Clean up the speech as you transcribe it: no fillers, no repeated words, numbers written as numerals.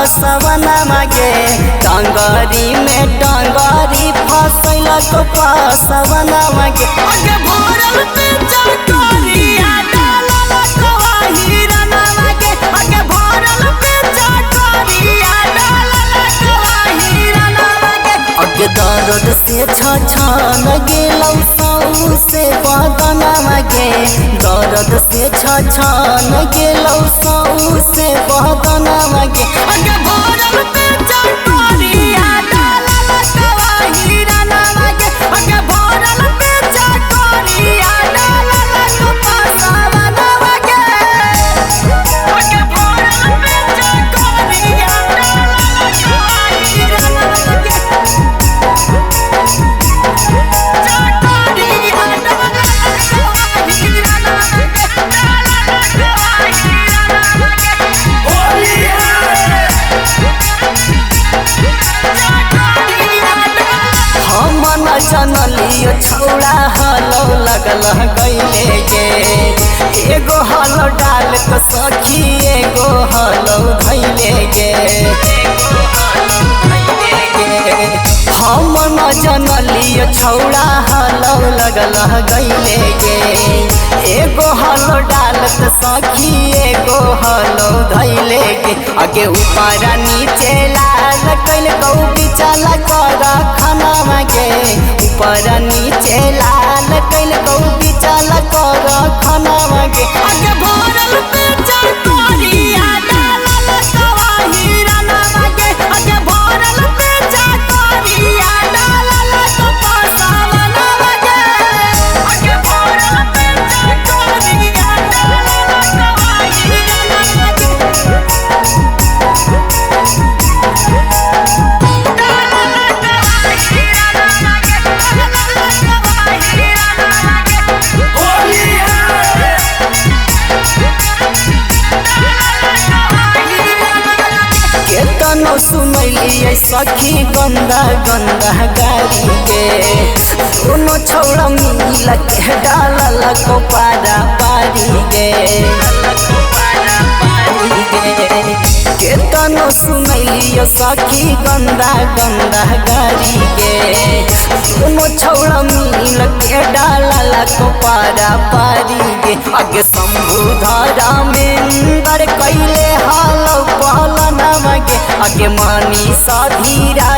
पासवनमा गे टंगरी में टंगरी फसैल को पासवनमा गे आगे भरल पे चटरिया डालल कवाही रनमा गे आगे भरल पे चटरिया डालल कवाही रनमा गे आगे दर्द से छछन गेलौ सौ से बदनमा गे दर्द से छछन गेलौ सौ से बदनमा गे आगे भरल पे चटरिया डालल कवाही रनमा गे आगे भरल पे चटरिया डालल पासवनमा गे आगे भरल पे चटरिया डालल कवाही रनमा गे जनलियो छौड़ा हलो लगल गईले गे एगो हलो डाल के सखी एगो हलो धैले गे हम न जनलियो छौड़ा हलो लगल गईले गे एगो हलो डाल के सखी एगो हलो धैले गे आगे ऊपर नीचे लाल कैल गौ बिचला कर खाना गे ऊपर नीचे लाल कैल गौ बिचला कर खाना गे आगे भरल पे चटरिया डालल कवाही रनमा गे आगे भरल पे चटरिया डालल पासवनमा गे आगे भरल पे चटरिया डालल कवाही रनमा गे केतनो सुनैलिए सखी गंदा गंदा गारी गे दोनों छौड़ा मिल के डालल को पारा पारी गे केतनो सुनैलिए सखी गंदा गंदा गारी गे दोनों छौड़ा मिल के डालल को पारा पारी गे आगे शंभु धारा में कैले हाल पहलनमा गे आगे मनीषा धीरा